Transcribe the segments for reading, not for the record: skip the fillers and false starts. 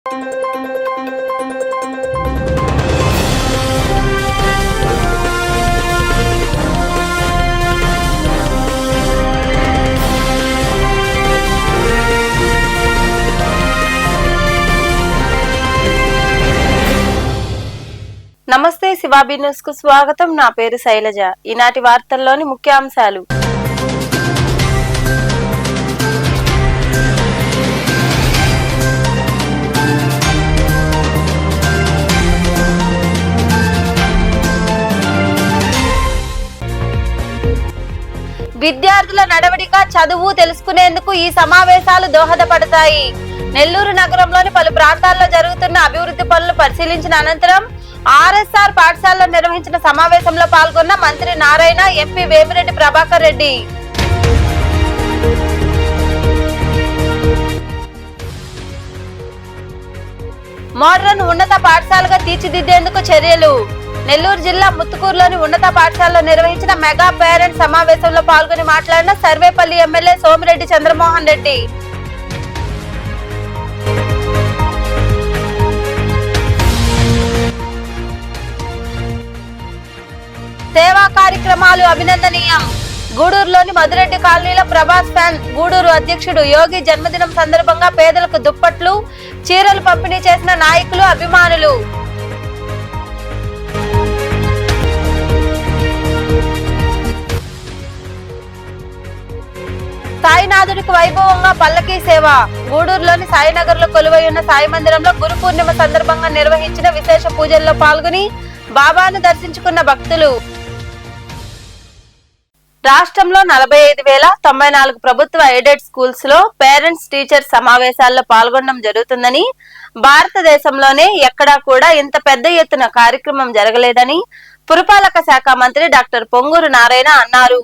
నమస్తే శివాబీ న్యూస్ కు స్వాగతం. నా పేరు శైలజ. ఈనాటి వార్తల్లోని ముఖ్యాంశాలు. విద్యార్థుల నడవడిక, చదువు తెలుసుకునేందుకు ఈ సమావేశాలు దోహదపడతాయి. నెల్లూరు నగరంలోని పలు ప్రాంతాల్లో జరుగుతున్న అభివృద్ధి పనులు పరిశీలించిన అనంతరం ఆర్ఎస్ఆర్ పాఠశాలలో నిర్వహించిన సమావేశంలో పాల్గొన్న మంత్రి నారాయణ, ఎంపీ వేమిరెడ్డి ప్రభాకర్ రెడ్డి. మోడ్రన్ ఉన్నత పాఠశాలగా తీర్చిదిద్దేందుకు చర్యలు. నెల్లూరు జిల్లా ముత్తుకూరులోని ఉన్నత పాఠశాలలో నిర్వహించిన మెగా పేరెంట్స్ సమావేశంలో పాల్గొని మాట్లాడిన సర్వేపల్లి ఎమ్మెల్యే సోమిరెడ్డి చంద్రమోహన్ రెడ్డి. సేవా కార్యక్రమాలు అభినందనీయం. గూడూరులోని మధురెడ్డి కాలనీలో ప్రభాస్ ఫ్యాన్ గూడూరు అధ్యక్షుడు యోగి జన్మదినం సందర్భంగా పేదలకు దుప్పట్లు, చీరలు పంపిణీ చేసిన నాయకులు, అభిమానులు. సాయినాథుడికి వైభవంగా పల్లకీ సేవ. గూడూరులోని సాయినగర్ లో కొలువై ఉన్న సాయి మందిరంలో గురు పూర్ణిమ సందర్భంగా నిర్వహించిన విశేష పూజల్లో పాల్గొని బాబాను దర్శించుకున్న భక్తులు. రాష్ట్రంలో 45,094 ప్రభుత్వ ఎయిడెడ్ స్కూల్స్ లో పేరెంట్స్ టీచర్స్ సమావేశాల్లో పాల్గొనడం జరుగుతుందని, భారతదేశంలోనే ఎక్కడా కూడా ఇంత పెద్ద ఎత్తున కార్యక్రమం జరగలేదని పురపాలక శాఖ మంత్రి డాక్టర్ పొంగూరు నారాయణ అన్నారు.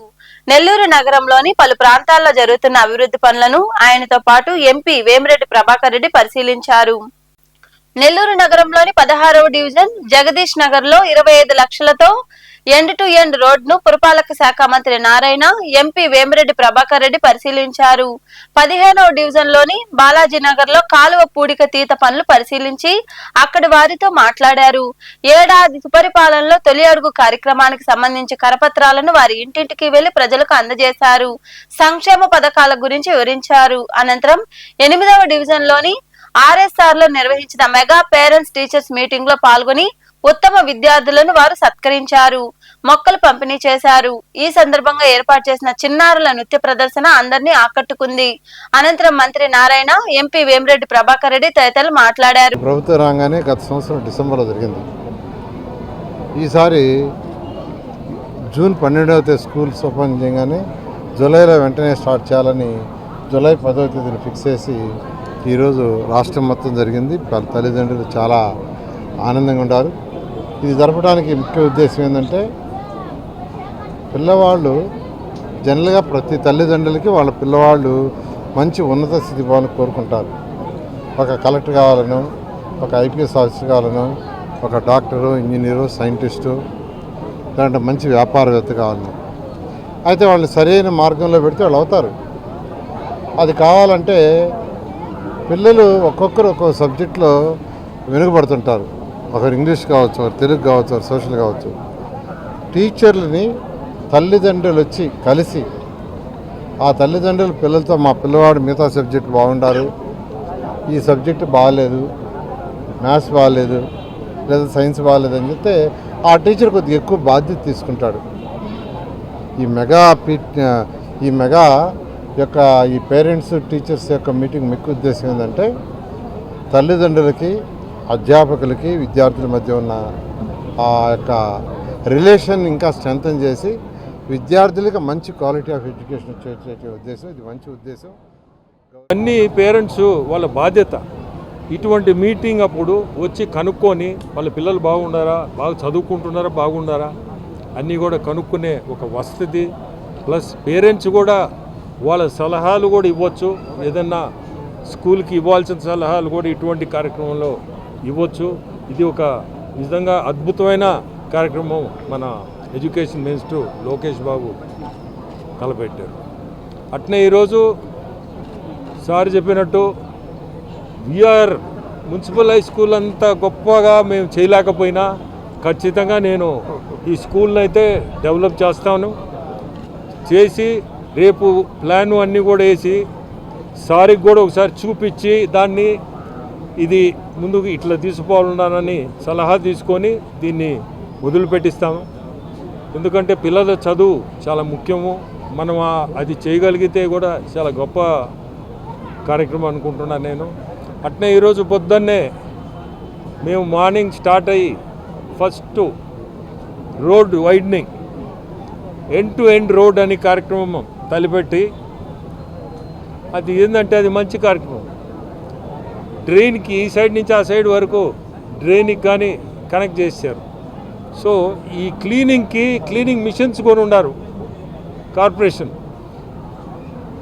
నెల్లూరు నగరంలోని పలు ప్రాంతాల్లో జరుగుతున్న అభివృద్ధి పనులను ఆయనతో పాటు ఎంపీ వేమిరెడ్డి ప్రభాకర్ రెడ్డి పరిశీలించారు. నెల్లూరు నగరంలోని 16వ డివిజన్ జగదీష్ నగర్ లో 25 లక్షలతో ఎండ్ టు ఎండ్ రోడ్ ను పురపాలక శాఖ మంత్రి నారాయణ, ఎంపీ వేమిరెడ్డి ప్రభాకర్ రెడ్డి పరిశీలించారు. 15వ డివిజన్ లోని బాలాజీ నగర్ లో కాలువ పూడిక తీత పనులు పరిశీలించి అక్కడి వారితో మాట్లాడారు. ఏడాది సుపరిపాలనలో తొలి అడుగు కార్యక్రమానికి సంబంధించి కరపత్రాలను వారి ఇంటింటికి వెళ్లి ప్రజలకు అందజేశారు. సంక్షేమ పథకాల గురించి వివరించారు. అనంతరం 8వ డివిజన్ లోని ఆర్ఎస్ఆర్ లో నిర్వహించిన మెగా పేరెంట్స్ టీచర్స్ మీటింగ్ లో పాల్గొని ఉత్తమ విద్యార్థులను వారు సత్కరించారు, మొక్కలు పంపిణీ చేశారు. ఈ సందర్భంగా ఏర్పాటు చేసిన చిన్నారుల నృత్య ప్రదర్శన అందరినీ ఆకట్టుకుంది. అనంతరం మంత్రి నారాయణ, ఎంపీ వేమిరెడ్డి ప్రభాకర్ రెడ్డి తదితరులు మాట్లాడారు. ప్రభుత్వ రంగానే గత సంవత్సరం డిసెంబర్లో జరిగింది. ఈసారి జూన్ 12వ తేదీ స్కూల్స్ ఓపెన్ చేయగానే జూలైలో వెంటనే స్టార్ట్ చేయాలని జూలై 10వ తేదీని ఫిక్స్ చేసి ఈరోజు రాష్ట్రం మొత్తం జరిగింది. తల్లిదండ్రులు చాలా ఆనందంగా ఉంటారు. ఇది జరపడానికి ముఖ్య ఉద్దేశం ఏంటంటే, పిల్లవాళ్ళు జనరల్గా ప్రతి తల్లిదండ్రులకి వాళ్ళ పిల్లవాళ్ళు మంచి ఉన్నత స్థితి పోవాలని కోరుకుంటారు. ఒక కలెక్టర్ కావాలను, ఒక ఐపీఎస్ ఆఫీసర్ కావాలను, ఒక డాక్టరు, ఇంజనీరు, సైంటిస్టు, లేదంటే మంచి వ్యాపారవేత్త కావాలని. అయితే వాళ్ళని సరైన మార్గంలో పెడితే వాళ్ళు అవుతారు. అది కావాలంటే పిల్లలు ఒక్కొక్కరు ఒక్కొక్క సబ్జెక్టులో వెనుకబడుతుంటారు. ఒకరు ఇంగ్లీష్ కావచ్చు, ఒకరు తెలుగు కావచ్చు, ఒకరు సోషల్ కావచ్చు. టీచర్లని తల్లిదండ్రులు వచ్చి కలిసి ఆ తల్లిదండ్రులు పిల్లలతో, మా పిల్లవాడు మిగతా సబ్జెక్టు బాగుండారు, ఈ సబ్జెక్టు బాగాలేదు, మ్యాథ్స్ బాగాలేదు, లేదా సైన్స్ బాగాలేదు అని చెప్తే ఆ టీచర్ కొద్దిగా ఎక్కువ బాధ్యత తీసుకుంటాడు. ఈ మెగా యొక్క ఈ పేరెంట్స్ టీచర్స్ యొక్క మీటింగ్ ముఖ్య ఉద్దేశం ఏంటంటే, తల్లిదండ్రులకి, అధ్యాపకులకి, విద్యార్థుల మధ్య ఉన్న ఆ యొక్క రిలేషన్ ఇంకా స్ట్రెంథన్ చేసి విద్యార్థులకి మంచి క్వాలిటీ ఆఫ్ ఎడ్యుకేషన్ వచ్చే ఉద్దేశం. ఇది మంచి ఉద్దేశం. అన్ని పేరెంట్స్ వాళ్ళ బాధ్యత ఇటువంటి మీటింగ్ అప్పుడు వచ్చి కనుక్కొని వాళ్ళ పిల్లలు బాగుండారా, బాగా చదువుకుంటున్నారా, బాగుండారా అన్నీ కూడా కనుక్కునే ఒక వసతి. ప్లస్ పేరెంట్స్ కూడా వాళ్ళ సలహాలు కూడా ఇవ్వచ్చు. ఏదన్నా స్కూల్కి ఇవ్వాల్సిన సలహాలు కూడా ఇటువంటి కార్యక్రమంలో ఇవ్వచ్చు. ఇది ఒక నిజంగా అద్భుతమైన కార్యక్రమం మన ఎడ్యుకేషన్ మినిస్టర్ లోకేష్ బాబు తలపెట్టారు. అట్నే ఈరోజు సార్ చెప్పినట్టు వీఆర్ మున్సిపల్ హై స్కూల్ అంత గొప్పగా మేము చేయలేకపోయినా ఖచ్చితంగా నేను ఈ స్కూల్ని అయితే డెవలప్ చేస్తాను, చేసి రేపు ప్లాను అన్నీ కూడా వేసి సారికి కూడా ఒకసారి చూపించి దాన్ని ఇది ముందుకు ఇట్లా తీసుకుపోవాలన్నానని సలహా తీసుకొని దీన్ని మొదలుపెట్టిస్తాము. ఎందుకంటే పిల్లల చదువు చాలా ముఖ్యము. మనం అది చేయగలిగితే కూడా చాలా గొప్ప కార్యక్రమం అనుకుంటున్నాను నేను. అట్నే ఈరోజు పొద్దున్నే మేము మార్నింగ్ స్టార్ట్ అయ్యి first road widening, end to end road అని కార్యక్రమం తలపెట్టి, అది ఏంటంటే అది మంచి కార్యక్రమం. డ్రైన్కి ఈ సైడ్ నుంచి ఆ సైడ్ వరకు డ్రైన్కి కానీ కనెక్ట్ చేశారు. సో ఈ క్లీనింగ్ మిషన్స్ కూడా ఉన్నారు కార్పొరేషన్.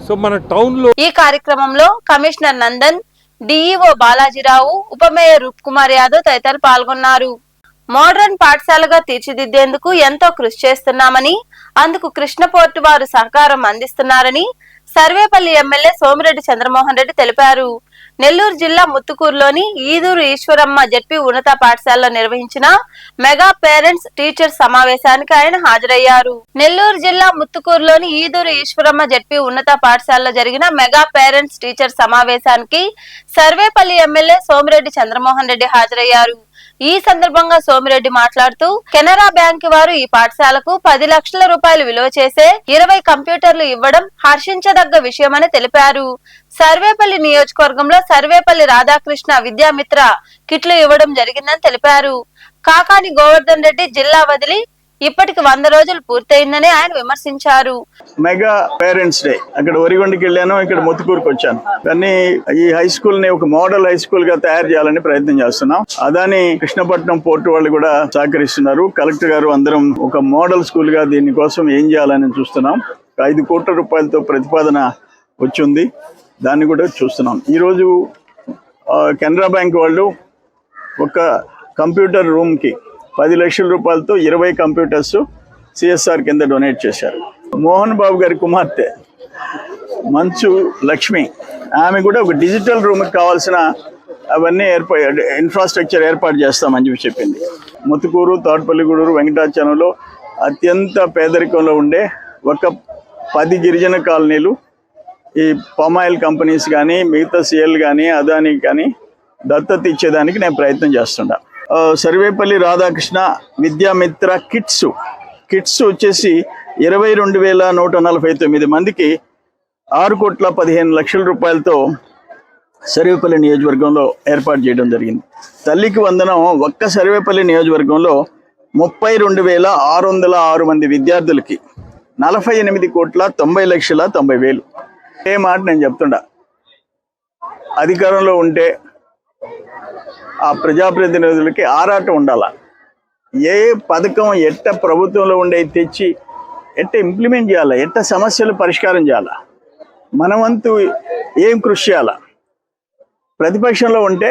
సో మన టౌన్లో ఈ కార్యక్రమంలో కమిషనర్ నందన్, డిఈఓ బాలాజీరావు, ఉప మేయర్ రూప్ కుమార్ యాదవ్ తదితరులు పాల్గొన్నారు. మోడర్న్ పాఠశాలగా తీర్చిదిద్దేందుకు ఎంతో కృషి చేస్తున్నామని, అందుకు కృష్ణ పోర్టు వారు సహకారం అందిస్తున్నారని సర్వేపల్లి ఎమ్మెల్యే సోమిరెడ్డి చంద్రమోహన్ రెడ్డి తెలిపారు. నెల్లూరు జిల్లా ముత్తుకూరులోని ఈదూరు ఈశ్వరమ్మ జెడ్పీ ఉన్నత పాఠశాలలో నిర్వహించిన మెగా పేరెంట్స్ టీచర్స్ సమావేశానికి ఆయన హాజరయ్యారు. నెల్లూరు జిల్లా ముత్తుకూరులోని ఈదూరు ఈశ్వరమ్మ జెడ్పీ ఉన్నత పాఠశాలలో జరిగిన మెగా పేరెంట్స్ టీచర్స్ సమావేశానికి సర్వేపల్లి ఎమ్మెల్యే సోమిరెడ్డి చంద్రమోహన్ రెడ్డి హాజరయ్యారు. ఈ సందర్భంగా సోమిరెడ్డి మాట్లాడుతూ కెనరా బ్యాంక్ వారు ఈ పాఠశాలకు 10 లక్షల రూపాయలు విలువ చేసే 20 కంప్యూటర్లు ఇవ్వడం హర్షించదగ్గ విషయమని తెలిపారు. సర్వేపల్లి నియోజకవర్గంలో సర్వేపల్లి రాధాకృష్ణ విద్యామిత్ర కిట్లు ఇవ్వడం జరిగిందని తెలిపారు. కాకాని గోవర్ధన్ రెడ్డి జిల్లా వదిలి ఇప్పటికి 100 రోజులు పూర్తయిందని ఆయన విమర్శించారు. మెగా పేరెంట్స్ డే అక్కడ ఒరిగొండకి వెళ్ళాను, ఇక్కడ ముత్తుకూరుకు వచ్చాను. కానీ ఈ హై స్కూల్ ని ఒక మోడల్ హై స్కూల్ గా తయారు చేయాలని ప్రయత్నం చేస్తున్నాం. అదాని కృష్ణపట్నం పోర్టు వాళ్ళు కూడా సహకరిస్తున్నారు. కలెక్టర్ గారు అందరం ఒక మోడల్ స్కూల్ గా దీనికోసం ఏం చేయాలని చూస్తున్నాం. 5 కోట్ల రూపాయలతో ప్రతిపాదన వచ్చింది, దాన్ని కూడా చూస్తున్నాం. ఈరోజు కెనరా బ్యాంక్ వాళ్ళు ఒక కంప్యూటర్ రూమ్ కి 10 లక్షల రూపాయలతో 20 కంప్యూటర్స్ సిఎస్ఆర్ కింద డొనేట్ చేశారు. మోహన్ బాబు గారి కుమార్తె మంచు లక్ష్మి, ఆమె కూడా ఒక డిజిటల్ రూమ్కి కావాల్సిన అవన్నీ ఇన్ఫ్రాస్ట్రక్చర్ ఏర్పాటు చేస్తామని చెప్పి చెప్పింది. ముత్తుకూరు, తోటపల్లిగూడూరు, వెంకటాచలంలో అత్యంత పేదరికంలో ఉండే ఒక 10 గిరిజన కాలనీలు ఈ పామాయిల్ కంపెనీస్ కానీ మిగతా సిఎల్ కానీ అదానికి కానీ దత్తత ఇచ్చేదానికి నేను ప్రయత్నం చేస్తున్నా. సర్వేపల్లి రాధాకృష్ణ విద్యామిత్ర కిట్స్ వచ్చేసి 22,149 మందికి 6,15,00,000 రూపాయలతో సర్వేపల్లి నియోజకవర్గంలో ఏర్పాటు చేయడం జరిగింది. తల్లికి వందనం ఒక్క సర్వేపల్లి నియోజకవర్గంలో 32,606 మంది విద్యార్థులకి 48,90,90,000. ఏ మాట నేను చెప్తుండా, అధికారంలో ఉంటే ఆ ప్రజాప్రతినిధులకి ఆరాటం ఉండాల. ఏ పథకం ఎట్ట ప్రభుత్వంలో ఉండే తెచ్చి ఎట్ట ఇంప్లిమెంట్ చేయాలా, ఎట్ట సమస్యలు పరిష్కారం చేయాలా, మనవంతు ఏం కృషి చేయాలా. ప్రతిపక్షంలో ఉంటే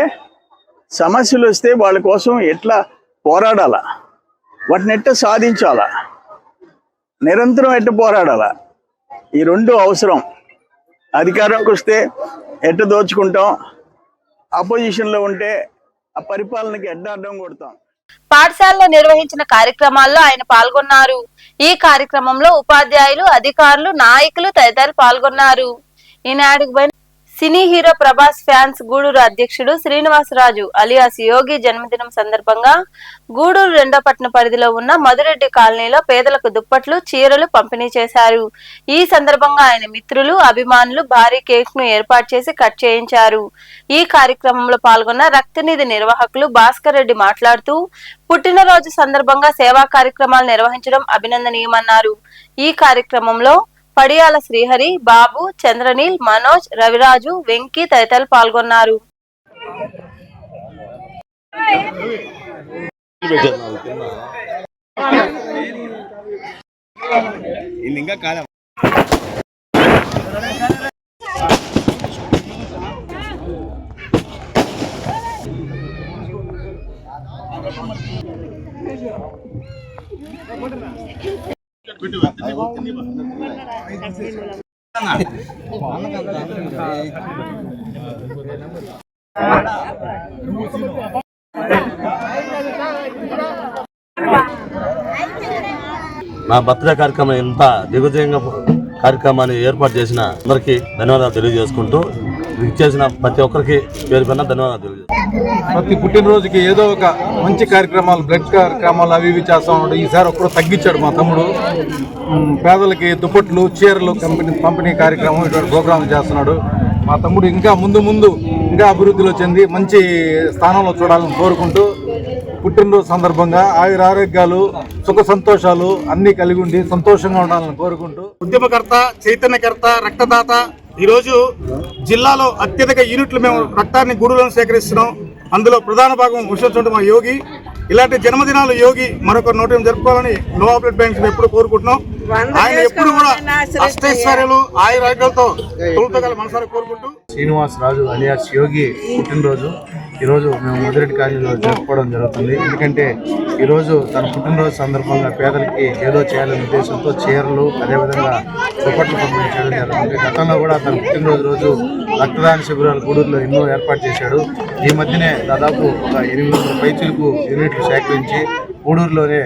సమస్యలు వస్తే వాళ్ళ కోసం ఎట్లా పోరాడాలా, వాటిని ఎట్ట సాధించాలా, నిరంతరం ఎట్ట పోరాడాలా. ఈ రెండు అవసరం. అధికారంకి వస్తే ఎట్ట దోచుకుంటాం, అపోజిషన్లో ఉంటే ఆ పరిపాలనకి అడ్డం కొడతాం. పాఠశాలలో నిర్వహించిన కార్యక్రమాల్లో ఆయన పాల్గొన్నారు. ఈ కార్యక్రమంలో ఉపాధ్యాయులు, అధికారులు, నాయకులు తదితరులు పాల్గొన్నారు. Eenadu cine hero Prabhas fans Gudur అధ్యక్షుడు శ్రీనివాసరాజు అలియాస్ యోగి జన్మదినం సందర్భంగా గూడూరు 2వ పట్టణ పరిధిలో ఉన్న మధురెడ్డి కాలనీలో పేదలకు దుప్పట్లు, చీరలు పంపిణీ చేశారు. ఈ సందర్భంగా ఆయన మిత్రులు, అభిమానులు భారీ కేక్ ను ఏర్పాటు చేసి కట్ చేయించారు. ఈ కార్యక్రమంలో పాల్గొన్న రక్తనిధి నిర్వాహకులు భాస్కర్ రెడ్డి మాట్లాడుతూ పుట్టినరోజు సందర్భంగా సేవా కార్యక్రమాలు నిర్వహించడం అభినందనీయమన్నారు. ఈ కార్యక్రమంలో పడియాల శ్రీహరి, బాబు, చంద్రనీల్, మనోజ్, రవిరాజు, వెంకీ తదితరులు పాల్గొన్నారు. నా బర్త్డే కార్యక్రమం ఇంత దిగ్విజయంగా కార్యక్రమాన్ని ఏర్పాటు చేసిన అందరికీ ధన్యవాదాలు తెలియజేసుకుంటూ ఇచ్చేసిన ప్రతి ఒక్కరికి పేరు పైన ధన్యవాదాలు తెలియజేస్తాను. ప్రతి పుట్టినరోజుకి ఏదో ఒక మంచి కార్యక్రమాలు, బ్లడ్ కార్యక్రమాలు అవి ఇవి చేస్తా ఉన్నాడు. ఈసారి ఒక్కరు తగ్గించాడు మా తమ్ముడు. పేదలకి దుప్పట్లు, చీరలు పంపిణీ కార్యక్రమం ఇటువంటి ప్రోగ్రాంలు చేస్తున్నాడు. మా తమ్ముడు ఇంకా ముందు ఇంకా అభివృద్ధిలో చెంది మంచి స్థానంలో చూడాలని కోరుకుంటూ పుట్టినరోజు సందర్భంగా ఆయురారోగ్యాలు, సుఖ సంతోషాలు అన్నీ కలిగి ఉండి సంతోషంగా ఉండాలని కోరుకుంటూ ఉద్యమకర్త, చైతన్యకర్త, రక్తదాత. ఈరోజు జిల్లాలో అత్యధిక యూనిట్లు మేము రక్తాన్ని గుడులను సేకరిస్తున్నాం. అందులో ప్రధాన భాగం విశ్వచండు మా యోగి. ఇలాంటి జన్మదినాలు యోగి మరొక 100 జరుపుకోవాలని నోవా బ్లడ్ బ్యాంక్స్ ఎప్పుడు కోరుకుంటున్నాం. ఆయన ఎప్పుడు కూడా అష్టైశ్వర్యాలు, ఆయురారోగ్యాలతో తొలుతగల మనసారా కోరుకుంటూ. శ్రీనివాస్ రాజు అలియాస్ యోగి పుట్టినరోజు ఈరోజు మేము మధురెడ్డి కాలనీలో జరుపుకోవడం జరుగుతుంది. ఎందుకంటే ఈరోజు తన పుట్టినరోజు సందర్భంగా పేదలకి ఏదో చేయాలనే ఉద్దేశంతో చీరలు, అదేవిధంగా దుప్పట్లు పంపిణీ చేయడం జరుగుతుంది. గతంలో కూడా తన పుట్టినరోజు రోజు రక్తదాన శిబిరాలు గూడూరులో ఎన్నో ఏర్పాటు చేశాడు. ఈ మధ్యనే దాదాపు ఒక 800 పైచిలకు యూనిట్లు సేకరించి గూడూరులోనే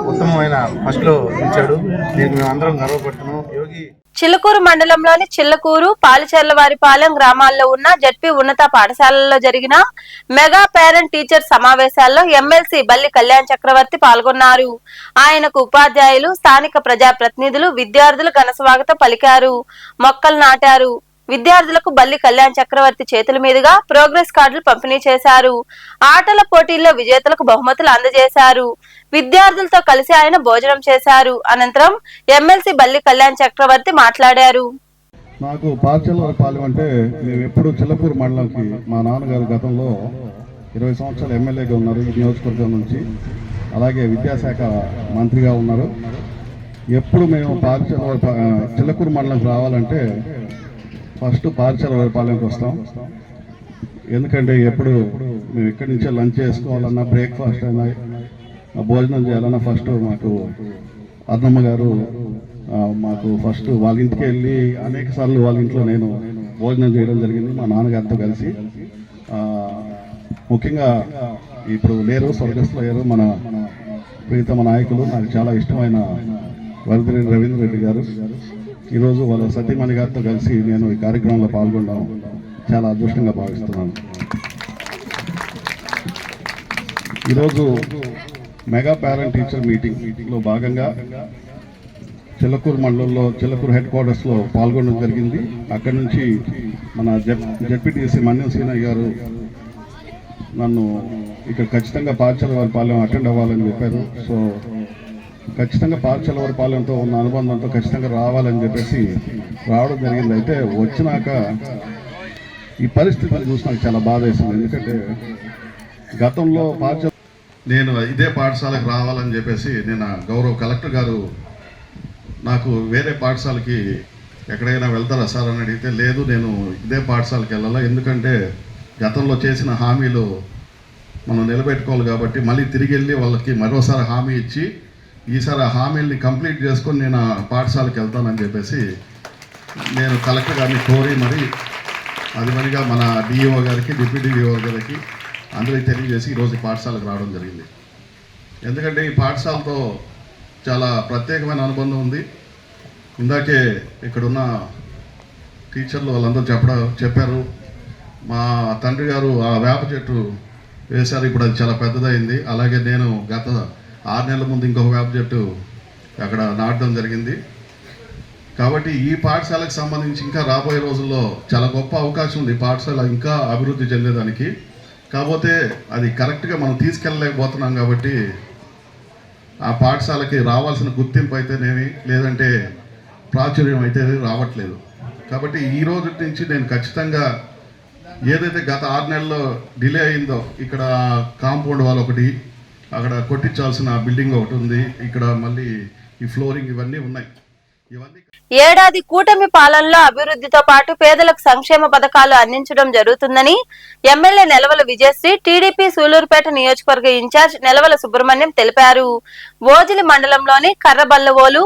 ఉత్తమమైన ఫస్ట్లో నిలిచాడు. దీనికి మేము అందరం గర్వపడుతున్నాం. యోగి చిల్లకూరు మండలంలోని చిల్లకూరు, పాలిచెర్లవారిపాలెం గ్రామాల్లో ఉన్న జడ్పీ ఉన్నత పాఠశాలల్లో జరిగిన మెగా పేరెంట్ టీచర్ సమావేశాల్లో ఎమ్మెల్సీ బల్లి కళ్యాణ్ చక్రవర్తి పాల్గొన్నారు. ఆయనకు ఉపాధ్యాయులు, స్థానిక ప్రజాప్రతినిధులు, విద్యార్థులు ఘన స్వాగతం పలికారు, మొక్కలు నాటారు. విద్యార్థులకు బల్లి కళ్యాణ్ చక్రవర్తి చేతుల మీదుగా ప్రోగ్రెస్ కార్డులు పంపిణీ చేశారు. ఆటల పోటీల్లో విజేతలకు బహుమతులు అందజేశారు. విద్యార్థులతో కలిసి ఆయన భోజనం చేశారు. అనంతరం ఎమ్మెల్సీ బల్లి కళ్యాణ్ చక్రవర్తి మాట్లాడారు. నాకు పాల్చెర్లవారిపాలెం అంటే మేము ఎప్పుడు చిల్లకూరు మండలంకి మా నాన్నగారు గతంలో 20 సంవత్సరాలు ఎమ్మెల్యేగా ఉన్నారు ఈ నియోజకవర్గం నుంచి. అలాగే విద్యాశాఖ మంత్రిగా ఉన్నారు. ఎప్పుడు మేము చిల్లకూరు మండలంకి రావాలంటే ఫస్ట్ పాల్చెర్లవారిపాలెంకి వస్తాం. ఎందుకంటే ఎప్పుడు మేము ఇక్కడి నుంచే లంచ్ చేసుకోవాలన్నా, బ్రేక్ఫాస్ట్ అయినా, భోజనం చేయాలన్నా ఫస్ట్ మాకు అన్నమ్మ గారు మాకు ఫస్ట్ వాళ్ళ ఇంటికి వెళ్ళి అనేక సార్లు వాళ్ళ ఇంట్లో నేను భోజనం చేయడం జరిగింది మా నాన్నగారితో కలిసి. ముఖ్యంగా ఇప్పుడు లేరు, స్వర్గస్థులు అయ్యారు మన ప్రీతమ నాయకులు, నాకు చాలా ఇష్టమైన వరదిరెడ్డి రవీంద్ర రెడ్డి గారు. ఈరోజు వాళ్ళ సతీమణి గారితో కలిసి నేను ఈ కార్యక్రమంలో పాల్గొనడం చాలా అదృష్టంగా భావిస్తున్నాను. ఈరోజు మెగా పేరెంట్ టీచర్ మీటింగ్లో భాగంగా చిల్లకూరు మండలంలో చిల్లకూరు హెడ్ క్వార్టర్స్లో పాల్గొనడం జరిగింది. అక్కడి నుంచి మన జడ్పీటీసీ మన్యం సీనయ్య గారు నన్ను ఇక్కడ ఖచ్చితంగా పాల్చెర్లవారిపాలెం అటెండ్ అవ్వాలని చెప్పారు. సో ఖచ్చితంగా పాల్చెర్లవారిపాలెంతో ఉన్న అనుబంధంతో ఖచ్చితంగా రావాలని చెప్పేసి రావడం జరిగింది. అయితే వచ్చినాక ఈ పరిస్థితిని చూసి నాకు చాలా బాధ వేసింది. ఎందుకంటే గతంలో నేను ఇదే పాఠశాలకు రావాలని చెప్పేసి నేను గౌరవ కలెక్టర్ గారు నాకు వేరే పాఠశాలకి ఎక్కడైనా వెళ్తారా సార్ అని అడిగితే, లేదు నేను ఇదే పాఠశాలకి వెళ్ళాలా, ఎందుకంటే గతంలో చేసిన హామీలు మనం నిలబెట్టుకోవాలి కాబట్టి మళ్ళీ తిరిగి వెళ్ళి వాళ్ళకి మరోసారి హామీ ఇచ్చి ఈసారి ఆ హామీల్ని కంప్లీట్ చేసుకొని నేను ఆ పాఠశాలకు వెళ్తానని చెప్పేసి నేను కలెక్టర్ గారిని కోరి మరి అది మరిగా మన డిఈఓ గారికి, డిప్యూటీ డిఈఓ గారికి అందరికీ తెలియజేసి ఈరోజు పాఠశాలకు రావడం జరిగింది. ఎందుకంటే ఈ పాఠశాలతో చాలా ప్రత్యేకమైన అనుబంధం ఉంది. ఇందాకే ఇక్కడున్న టీచర్లు వాళ్ళందరూ చెప్పారు. మా తండ్రి గారు ఆ వేప చెట్టు వేశారు, ఇప్పుడు అది చాలా పెద్దదైంది. అలాగే నేను గత 6 నెలల ముందు ఇంకొక వేప చెట్టు అక్కడ నాటడం జరిగింది. కాబట్టి ఈ పాఠశాలకు సంబంధించి ఇంకా రాబోయే రోజుల్లో చాలా గొప్ప అవకాశం ఉంది. ఈ పాఠశాల ఇంకా అభివృద్ధి చెందేదానికి. కాకపోతే అది కరెక్ట్గా మనం తీసుకెళ్ళలేకపోతున్నాం కాబట్టి ఆ పాఠశాలకి రావాల్సిన గుర్తింపు అయితేనేమి, లేదంటే ప్రాచుర్యం అయితే రావట్లేదు. కాబట్టి ఈ రోజు నుంచి నేను ఖచ్చితంగా ఏదైతే గత 6 నెలల్లో డిలే అయిందో, ఇక్కడ కాంపౌండ్ వాల్ ఒకటి, అక్కడ కొట్టించాల్సిన బిల్డింగ్ ఒకటి ఉంది, ఇక్కడ మళ్ళీ ఈ ఫ్లోరింగ్ ఇవన్నీ ఉన్నాయి. ఏడాది కూటమి పాలనలో అభివృద్ధితో పాటు పేదలకు సంక్షేమ పథకాలు అందించడం జరుగుతుందని ఎమ్మెల్యే నెలవల విజయశ్రీ, టీడీపీ సూలూరుపేట నియోజకవర్గ ఇన్ఛార్జ్ నెలవల సుబ్రహ్మణ్యం తెలిపారు. ఓజిలి మండలంలోని కర్రబల్లవోలు,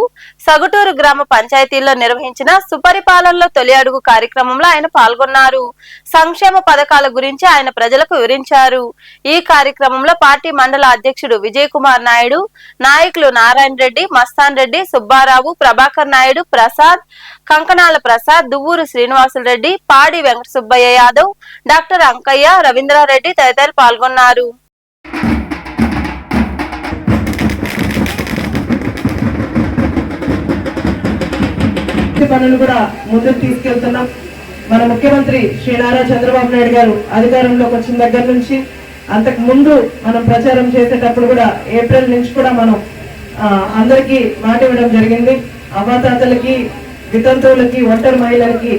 సగుటూరు గ్రామ పంచాయతీల్లో నిర్వహించిన సుపరిపాలనలో తొలి అడుగు కార్యక్రమంలో ఆయన పాల్గొన్నారు. సంక్షేమ పథకాల గురించి ఆయన ప్రజలకు వివరించారు. ఈ కార్యక్రమంలో పార్టీ మండల అధ్యక్షుడు విజయ్ కుమార్ నాయుడు, నాయకులు నారాయణ రెడ్డి, మస్తాన్ రెడ్డి, సుబ్బారావు, ప్రభాకర్ నాయుడు, ప్రసాద్, కంకణాల ప్రసాద్, దువ్వూరు శ్రీనివాసులు రెడ్డి, పాడి వెంకట సుబ్బయ్య యాదవ్, డాక్టర్ అంకయ్య, రవీంద్రారెడ్డి తదితరులు పాల్గొన్నారు. పనులు కూడా ముందుకు తీసుకెళ్తున్నాం. మన ముఖ్యమంత్రి శ్రీ నారా చంద్రబాబు నాయుడు గారు అధికారంలోకి వచ్చిన దగ్గర నుంచి అంతకు ముందు మనం ప్రచారం చేసేటప్పుడు కూడా ఏప్రిల్ నుంచి కూడా మనం అందరికీ మాట ఇవ్వడం జరిగింది. అవ్వాతాతలకి, వితంతువులకి, ఒంటరి మహిళలకి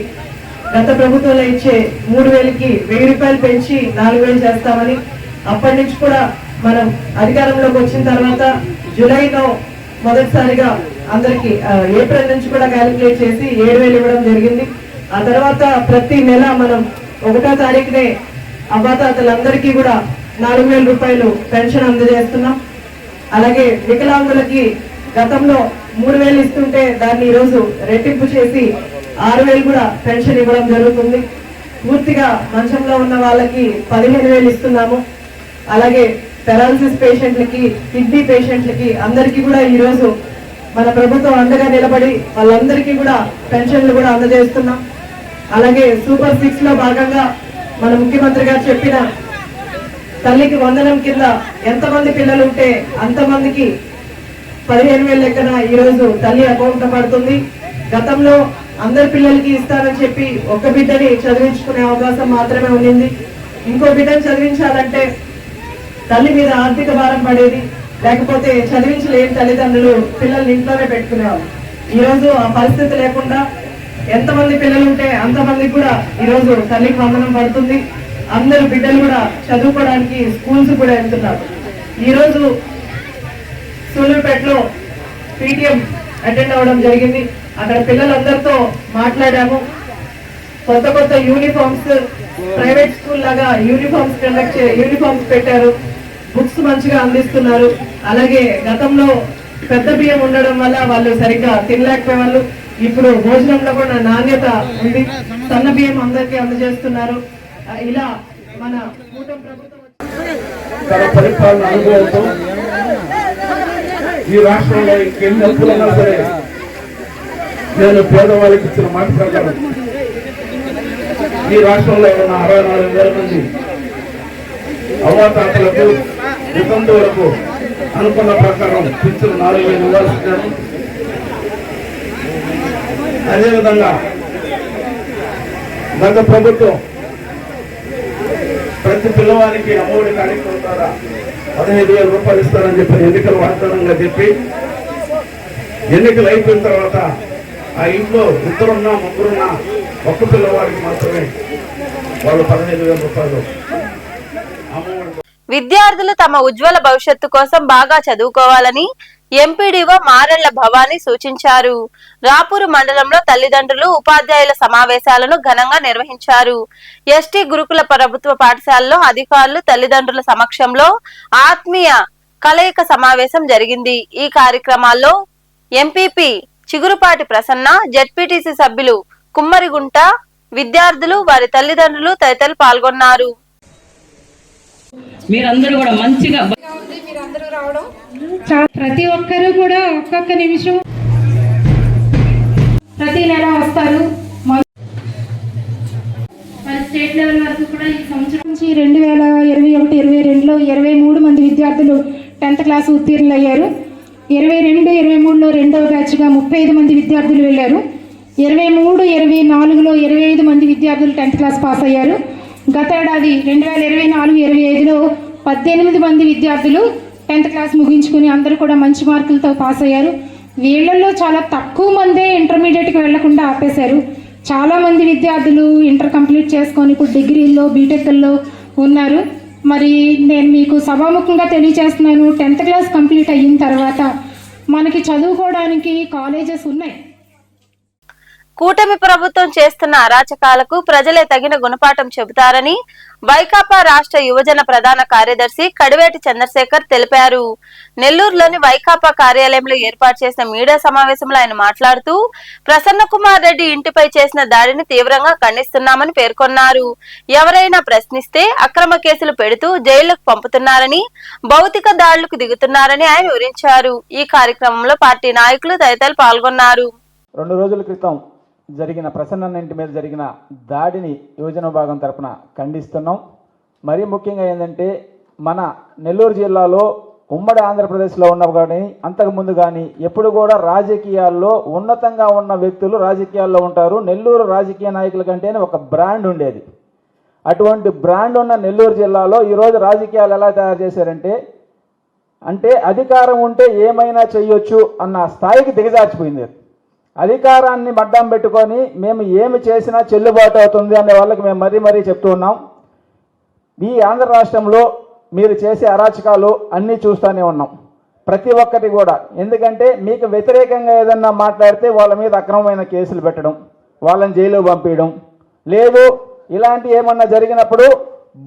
గత ప్రభుత్వంలో ఇచ్చే 3,000కి 1,000 రూపాయలు పెంచి 4,000 చేస్తామని, అప్పటి నుంచి కూడా మనం అధికారంలోకి వచ్చిన తర్వాత జూలైలో మొదటిసారిగా అందరికి ఏప్రిల్ నుంచి కూడా క్యాలిక్యులేట్ చేసి 7,000 ఇవ్వడం జరిగింది. ఆ తర్వాత ప్రతి నెల మనం 1వ తారీఖునే అవ్వాతాతలందరికీ కూడా 4,000 రూపాయలు పెన్షన్ అందజేస్తున్నాం. అలాగే వికలాంగులకి గతంలో 3,000 ఇస్తుంటే దాన్ని ఈరోజు రెట్టింపు చేసి 6,000 కూడా పెన్షన్ ఇవ్వడం జరుగుతుంది. పూర్తిగా మంచంలో ఉన్న వాళ్ళకి 15,000 ఇస్తున్నాము. అలాగే పెరాలసిస్ పేషెంట్లకి, కిడ్నీ పేషెంట్లకి అందరికీ కూడా ఈరోజు మన ప్రభుత్వం అండగా నిలబడి వాళ్ళందరికీ కూడా పెన్షన్లు కూడా అందజేస్తున్నాం. అలాగే సూపర్ 6 లో భాగంగా మన ముఖ్యమంత్రి గారు చెప్పిన తల్లికి వందనం కింద ఎంతమంది పిల్లలు ఉంటే అంతమందికి 15,000 లెక్కన ఈరోజు తల్లి అకౌంట్ పడుతుంది. గతంలో అందరి పిల్లలకి ఇస్తారని చెప్పి ఒక్క బిడ్డని చదివించుకునే అవకాశం మాత్రమే ఉండింది. ఇంకో బిడ్డని చదివించాలంటే తల్లి మీద ఆర్థిక భారం పడేది, లేకపోతే చదివించలేని తల్లిదండ్రులు పిల్లల్ని ఇంట్లోనే పెట్టుకునేవాళ్ళు. ఈరోజు ఆ పరిస్థితి లేకుండా ఎంతమంది పిల్లలు ఉంటే అంతమందికి కూడా ఈరోజు తల్లికి వందనం పడుతుంది. అందరు బిడ్డలు కూడా చదువుకోవడానికి స్కూల్స్ కూడా వెళ్తున్నారు. ఈరోజు సూళ్ళూరుపేటలో పీటీఎం అటెండ్ అవ్వడం జరిగింది. అక్కడ పిల్లలందరితో మాట్లాడాము. కొత్త కొత్త యూనిఫామ్స్, ప్రైవేట్ స్కూల్ లాగా యూనిఫామ్స్ పెట్టారు. బుక్స్ మంచిగా అందిస్తున్నారు. అలాగే గతంలో పెద్ద బియ్యం ఉండడం వల్ల వాళ్ళు సరిగ్గా తినలేకపోయేవాళ్ళు. ఇప్పుడు భోజనంలో కూడా నాణ్యత ఉంది. సన్న బియ్యం అందరికీ అందజేస్తున్నారు. ఇలా మన కూటమి ప్రభుత్వం తన పరిపాలన అనుభవంతో ఈ రాష్ట్రంలో ఇంకెన్ని అప్పులన్నా సరే నేను పేదవాళ్ళకి ఇచ్చిన మాట ప్రకారం ఈ రాష్ట్రంలో ఉన్న 64,000 మంది అవ్వాతాతలకు, వితంతువులకు అనుకున్న ప్రకారం పింఛను 4,000 ఇవ్వాల్సిందాను. అదేవిధంగా గత ప్రభుత్వం ప్రతి పిల్లవానికి అమ్మఒడి కార్యక్రమం ద్వారా 15,000 రూపాయలు ఇస్తారని చెప్పి ఎన్నికల వాగ్దానంగా చెప్పి ఎన్నికలు అయిపోయిన తర్వాత ఆ ఇంట్లో 2 ముగ్గురున్నా ఒక్క పిల్లవాడికి మాత్రమే వాళ్ళు 15,000 రూపాయలు అమ్మఒడి. విద్యార్థులు తమ ఉజ్వల భవిష్యత్తు కోసం బాగా చదువుకోవాలని ఎంపీడీఓ మారెళ్ల భవానీ సూచించారు. రాపూరు మండలంలో తల్లిదండ్రులు, ఉపాధ్యాయుల సమావేశాలను ఘనంగా నిర్వహించారు. ఎస్టీ గురుకుల ప్రభుత్వ పాఠశాలలో అధికారులు, తల్లిదండ్రుల సమక్షంలో ఆత్మీయ కలయిక సమావేశం జరిగింది. ఈ కార్యక్రమాల్లో ఎంపీపీ చిగురుపాటి ప్రసన్న, జెడ్పీటీసీ సభ్యులు కుమ్మరిగుంట, విద్యార్థులు, వారి తల్లిదండ్రులు తదితరులు పాల్గొన్నారు. మీరందరూ కూడా మంచిగా ప్రతి ఒక్కరూ కూడా ఒక్కొక్క నిమిషం ప్రతి నెల వస్తారు. స్టేట్ లెవెల్ వరకు కూడా ఈ సంవత్సరం నుంచి 2021-22లో 23 మంది విద్యార్థులు 10th క్లాస్ ఉత్తీర్ణులయ్యారు. 22-23లో రెండవ బ్యాచ్గా 35 మంది విద్యార్థులు వెళ్ళారు. 23-24లో 25 మంది విద్యార్థులు 10th క్లాస్ పాస్ అయ్యారు. గత ఏడాది 2024-25లో 18 మంది విద్యార్థులు 10th క్లాస్ ముగించుకుని అందరూ కూడా మంచి మార్కులతో పాస్ అయ్యారు. వీళ్ళల్లో చాలా తక్కువ మందే ఇంటర్మీడియట్కి వెళ్లకుండా ఆపేశారు. చాలామంది విద్యార్థులు ఇంటర్ కంప్లీట్ చేసుకొని ఇప్పుడు డిగ్రీల్లో, బీటెక్ల్లో ఉన్నారు. మరి నేను మీకు సభాముఖంగా తెలియజేస్తున్నాను, 10th క్లాస్ కంప్లీట్ అయిన తర్వాత మనకి చదువుకోవడానికి కాలేజెస్ ఉన్నాయి. కూటమి ప్రభుత్వం చేస్తున్న అరాచకాలకు ప్రజలే తగిన గుణపాఠం చెబుతారని వైకాపా రాష్ట్ర యువజన ప్రధాన కార్యదర్శి కడివేటి చంద్రశేఖర్ తెలిపారు. నెల్లూరులోని వైకాపా కార్యాలయంలో ఏర్పాటు చేసిన మీడియా సమావేశంలో ఆయన మాట్లాడుతూ ప్రసన్న కుమార్ రెడ్డి ఇంటిపై చేసిన దాడిని తీవ్రంగా ఖండిస్తున్నామని పేర్కొన్నారు. ఎవరైనా ప్రశ్నిస్తే అక్రమ కేసులు పెడుతూ జైళ్లకు పంపుతున్నారని, భౌతిక దాడులకు దిగుతున్నారని ఆయన వివరించారు. ఈ కార్యక్రమంలో పార్టీ నాయకులు తదితరులు పాల్గొన్నారు. 2 రోజుల క్రితం జరిగిన ప్రసన్న ఇంటి మీద జరిగిన దాడిని యువజన విభాగం తరపున ఖండిస్తున్నాం. మరీ ముఖ్యంగా ఏంటంటే మన నెల్లూరు జిల్లాలో ఉమ్మడి ఆంధ్రప్రదేశ్లో ఉన్న కానీ అంతకుముందు కానీ ఎప్పుడు కూడా రాజకీయాల్లో ఉన్నతంగా ఉన్న వ్యక్తులు రాజకీయాల్లో ఉంటారు. నెల్లూరు రాజకీయ నాయకుల కంటేనే ఒక బ్రాండ్ ఉండేది. అటువంటి బ్రాండ్ ఉన్న నెల్లూరు జిల్లాలో ఈరోజు రాజకీయాలు ఎలా తయారు చేశారంటే అధికారం ఉంటే ఏమైనా చేయొచ్చు అన్న స్థాయికి దిగజార్చిపోయింది. అధికారాన్ని అడ్డం పెట్టుకొని మేము ఏమి చేసినా చెల్లుబాటు అవుతుంది అనే వాళ్ళకి మేము మరీ చెప్తూ ఉన్నాం. ఈ ఆంధ్ర రాష్ట్రంలో మీరు చేసే అరాచకాలు అన్నీ చూస్తూనే ఉన్నాం, ప్రతి ఒక్కటి కూడా. ఎందుకంటే మీకు వ్యతిరేకంగా ఏదన్నా మాట్లాడితే వాళ్ళ మీద అక్రమమైన కేసులు పెట్టడం, వాళ్ళని జైలు పంపించడం, లేదు ఇలాంటి ఏమన్నా జరిగినప్పుడు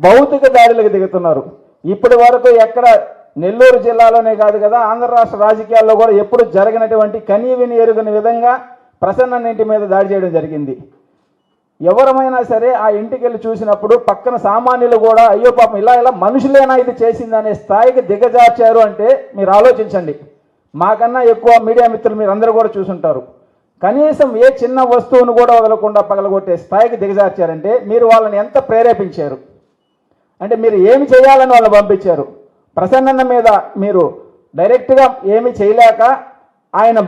భౌతిక దాడులకు దిగుతున్నారు. ఇప్పటి వరకు ఎక్కడ నెల్లూరు జిల్లాలోనే కాదు కదా, ఆంధ్ర రాష్ట్ర రాజకీయాల్లో కూడా ఎప్పుడు జరగనటువంటి కనీవిని ఎరుగని విధంగా ప్రసన్న ఇంటి మీద దాడి చేయడం జరిగింది. ఎవరమైనా సరే ఆ ఇంటికి వెళ్ళి చూసినప్పుడు పక్కన సామాన్యులు కూడా అయ్యో పాపం ఇలా మనుషులేనా ఇది చేసిందనే స్థాయికి దిగజార్చారు అంటే మీరు ఆలోచించండి. మాకన్నా ఎక్కువ మీడియా మిత్రులు మీరు అందరూ కూడా చూసుంటారు. కనీసం ఏ చిన్న వస్తువును కూడా వదలకుండా పగలగొట్టే స్థాయికి దిగజార్చారంటే మీరు వాళ్ళని ఎంత ప్రేరేపించారు, అంటే మీరు ఏమి చేయాలని వాళ్ళు పంపించారు. ప్రసన్న మీద మీరు డైరెక్ట్గా ఏమీ చేయలేక, ఆయన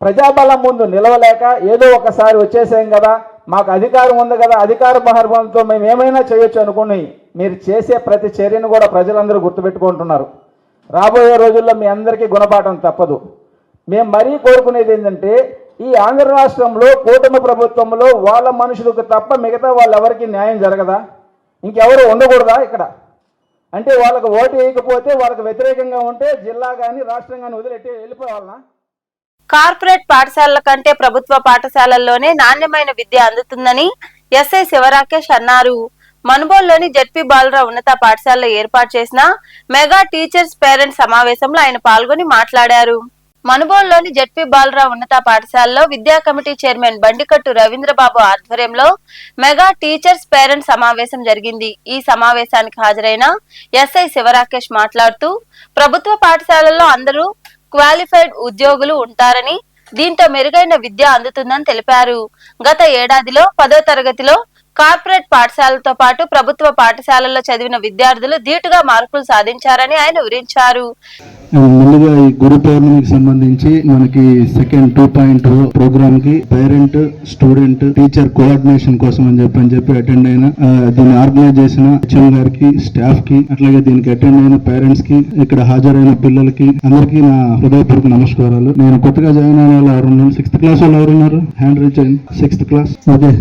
ప్రజాబలం ముందు నిలవలేక ఏదో ఒకసారి వచ్చేసాం కదా, మాకు అధికారం ఉంది కదా, అధికార బహిర్భంతో మేము ఏమైనా చేయొచ్చు అనుకుని మీరు చేసే ప్రతి చర్యను కూడా ప్రజలందరూ గుర్తుపెట్టుకుంటున్నారు. రాబోయే రోజుల్లో మీ అందరికీ గుణపాఠం తప్పదు. మేము మరీ కోరుకునేది ఏంటంటే ఈ ఆంధ్ర రాష్ట్రంలో కూటమి ప్రభుత్వంలో వాళ్ళ మనుషులకు తప్ప మిగతా వాళ్ళు ఎవరికి న్యాయం జరగదా? ఇంకెవరు ఉండకూడదా ఇక్కడ? అంటే వాళ్ళకు ఓటు వేయకపోతే వాళ్ళకు వ్యతిరేకంగా ఉంటే జిల్లా కానీ రాష్ట్రం కానీ వదిలేట్టి వెళ్ళిపోవాలనా? కార్పొరేట్ పాఠశాలల కంటే ప్రభుత్వ పాఠశాలల్లోనే నాణ్యమైన విద్య అందుతుందని ఎస్ఐ శివరాకేష్ అన్నారు. మనుబోలులోని జెడ్పీ బాలరావు ఉన్నత పాఠశాలలో ఏర్పాటు చేసిన మెగా టీచర్స్ పేరెంట్స్ సమావేశంలో ఆయన పాల్గొని మాట్లాడారు. మనుబోలులోని జెడ్పీ బాలరావు ఉన్నత పాఠశాలలో విద్యా కమిటీ చైర్మన్ బండికట్టు రవీంద్రబాబు ఆధ్వర్యంలో మెగా టీచర్స్ పేరెంట్స్ సమావేశం జరిగింది. ఈ సమావేశానికి హాజరైన ఎస్ఐ శివరాకేష్ మాట్లాడుతూ ప్రభుత్వ పాఠశాలల్లో అందరూ క్వాలిఫైడ్ ఉద్యోగులు ఉంటారని, దీంతో మెరుగైన విద్య అందుతుందని తెలిపారు. గత ఏడాదిలో 10వ తరగతిలో కార్పొరేట్ పాఠశాలతో పాటు ప్రభుత్వ పాఠశాలల్లో చదివిన విద్యార్థులు ధీటుగా మార్కులు సాధించారని ఆయన వివరించారు. ముందుగా ఈ గురు పౌర్ణమికి సంబంధించి మనకి సెకండ్ 2.0 ప్రోగ్రామ్ కి పేరెంట్ స్టూడెంట్ టీచర్ కోఆర్డినేషన్ కోసం అని చెప్పి అటెండ్ అయిన దీన్ని ఆర్గనైజ్ చేసిన హెచ్ఎం గారికి, స్టాఫ్ కి, అట్లాగే దీనికి అటెండ్ అయిన పేరెంట్స్ కి, ఇక్కడ హాజరైన పిల్లలకి అందరికీ నా హృదయపూర్వక నమస్కారాలు. నేను కొత్తగా జాయిన్ అయిన వాళ్ళు ఎవరున్నారు? 6th క్లాస్ వాళ్ళు ఎవరున్నారు? హ్యాండ్ రీచ్ అయింది. 6th class. Okay,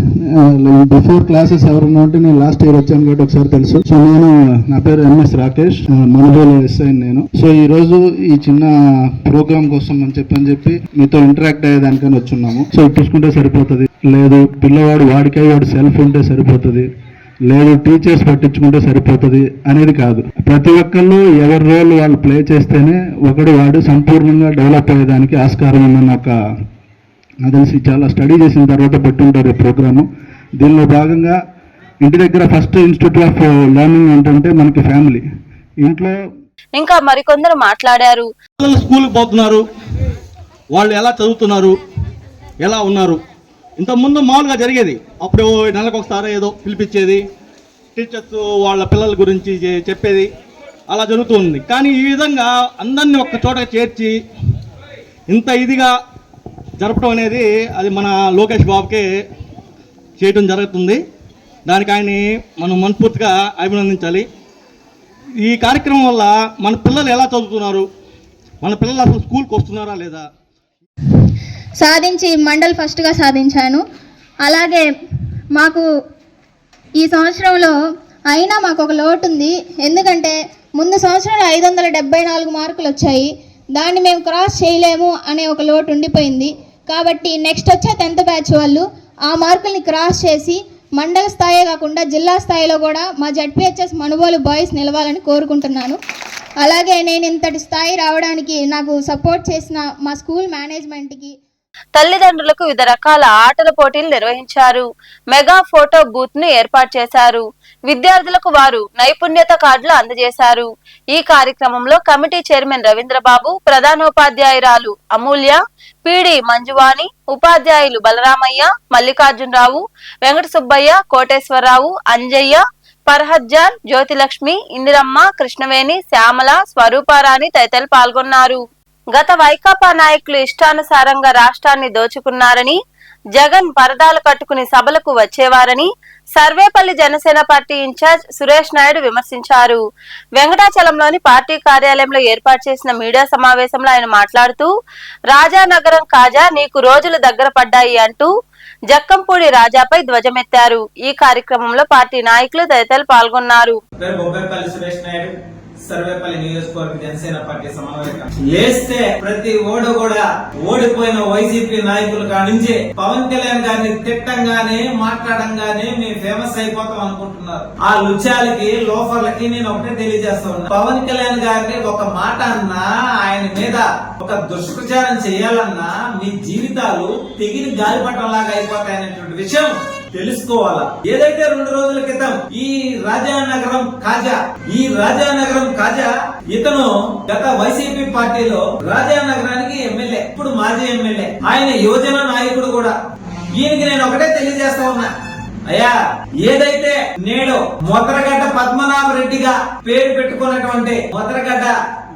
before classes ఎవరున్నా అంటే నేను లాస్ట్ ఇయర్ వచ్చాను కాబట్టి ఒకసారి తెలుసు. సో నా పేరు ఎంఎస్ రాకేష్, మనుబోలు ఎస్ఐ నేను. సో ఈ రోజు ఈ చిన్న ప్రోగ్రామ్ కోసం అని చెప్పి మీతో ఇంటరాక్ట్ అయ్యేదానికని వచ్చున్నాము. సో చూసుకుంటే సరిపోతుంది, లేదు పిల్లవాడు వాడికై వాడు సెల్ఫ్ ఉంటే సరిపోతుంది, లేదు టీచర్స్ పట్టించుకుంటే సరిపోతుంది అనేది కాదు. ప్రతి ఒక్కళ్ళు ఎవరి రోల్ వాళ్ళు ప్లే చేస్తేనే వాడు సంపూర్ణంగా డెవలప్ అయ్యేదానికి ఆస్కారం ఉందని నాకు తెలిసి చాలా స్టడీ చేసిన తర్వాత పెట్టుంటారు ఈ ప్రోగ్రాము. దీనిలో భాగంగా ఇంటి దగ్గర ఫస్ట్ ఇన్స్టిట్యూట్ ఆఫ్ లెర్నింగ్ ఏంటంటే మనకి ఫ్యామిలీ. ఇంట్లో ఇంకా మరికొందరు మాట్లాడారు. స్కూల్కి పోతున్నారు, వాళ్ళు ఎలా చదువుతున్నారు, ఎలా ఉన్నారు. ఇంతకుముందు మామూలుగా జరిగేది, అప్పుడు నెలకు ఒకసారి ఏదో పిలిపించేది, టీచర్స్ వాళ్ళ పిల్లల గురించి చెప్పేది, అలా జరుగుతుంది. కానీ ఈ విధంగా అందరినీ ఒక్క చోట చేర్చి ఇంత ఇదిగా జరపడం అనేది అది మన లోకేష్ బాబుకే చేయడం జరుగుతుంది. దానికి ఆయన్ని మనం మనస్ఫూర్తిగా అభినందించాలి. ఈ కార్యక్రమం వల్ల మన పిల్లలు ఎలా చదువుతున్నారు, మన పిల్లలు అసలు స్కూల్కి వస్తున్నారా లేదా సాధించి మండల్ ఫస్ట్గా సాధించాను. అలాగే మాకు ఈ సంవత్సరంలో అయినా మాకు ఒక లోటు ఉంది. ఎందుకంటే ముందు సంవత్సరంలో 574 మార్కులు వచ్చాయి, దాన్ని మేము క్రాస్ చేయలేము అనే ఒక లోటు ఉండిపోయింది. కాబట్టి నెక్స్ట్ వచ్చే 10th బ్యాచ్ వాళ్ళు ఆ మార్కుల్ని క్రాస్ చేసి మండల స్థాయే కాకుండా జిల్లా స్థాయిలో కూడా మా జడ్పిహెచ్ఎస్ మనుబోలు బాయ్స్ నిలవాలని కోరుకుంటున్నాను. అలాగే నేను ఇంతటి స్థాయి రావడానికి నాకు సపోర్ట్ చేసిన మా స్కూల్ మేనేజ్మెంట్కి, తల్లిదండ్రులకు వివిధ రకాల ఆటల పోటీలు నిర్వహించారు. మెగా ఫోటో బూత్ ను ఏర్పాటు చేశారు. విద్యార్థులకు వారు నైపుణ్యత కార్డులు అందజేశారు. ఈ కార్యక్రమంలో కమిటీ చైర్మన్ రవీంద్రబాబు, ప్రధానోపాధ్యాయురాలు అమూల్య, పీడి మంజువాణి, ఉపాధ్యాయులు బలరామయ్య, మల్లికార్జునరావు, వెంకట సుబ్బయ్య, కోటేశ్వరరావు, అంజయ్య, పర్హజ్జాన్, జ్యోతిలక్ష్మి, ఇందిరమ్మ, కృష్ణవేణి, శ్యామల, స్వరూపారాణి తదితరులు పాల్గొన్నారు. గత వైకాపా నాయకులు ఇష్టానుసారంగా రాష్ట్రాన్ని దోచుకున్నారని, జగన్ పరదాలు కట్టుకుని సభలకు వచ్చేవారని సర్వేపల్లి జనసేన పార్టీ ఇన్ఛార్జ్ సురేష్ నాయుడు విమర్శించారు. వెంకటాచలంలోని పార్టీ కార్యాలయంలో ఏర్పాటు చేసిన మీడియా సమావేశంలో ఆయన మాట్లాడుతూ, రాజానగరం కాజా నీకు రోజులు దగ్గర పడ్డాయి అంటూ జక్కంపూడి రాజాపై ధ్వజమెత్తారు. ఈ కార్యక్రమంలో పార్టీ నాయకులు తదితరులు పాల్గొన్నారు. సర్వేపల్లి నియోజకవర్గ జనసేన పార్టీ సమావేశం లేస్తే ప్రతి ఓడు కూడా ఓడిపోయిన వైసీపీ నాయకుల కానించి పవన్ కళ్యాణ్ గారిని తిట్టంగానే మాట్లాడంగానే మేము ఫేమస్ అయిపోతాం అనుకుంటున్నారు. ఆ లుచాలకి లోఫర్లకి నేను ఒకటే తెలియజేస్తా ఉన్నా, పవన్ కళ్యాణ్ గారిని ఒక మాట అన్నా, ఆయన మీద ఒక దుష్ప్రచారం చేయాలన్నా మీ జీవితాలు తెగిన గాలిపటంలాగా అయిపోతాయనేటువంటి విషయం తెలుసుకోవాలా. ఏదైతే 2 రోజుల క్రితం ఈ రాజానగరం కాజా ఇతను గత వైసీపీ పార్టీలో రాజానగరానికి ఎమ్మెల్యే, ఇప్పుడు మాజీ ఎమ్మెల్యే, ఆయన యువజన నాయకుడు కూడా. ఈయనకి నేను ఒకటే తెలియజేస్తా ఉన్నా, అయ్యా ఏదైతే నేడు మొదరగడ్డ పద్మనాభ రెడ్డిగా పేరు పెట్టుకున్నటువంటి మొదరగడ్డ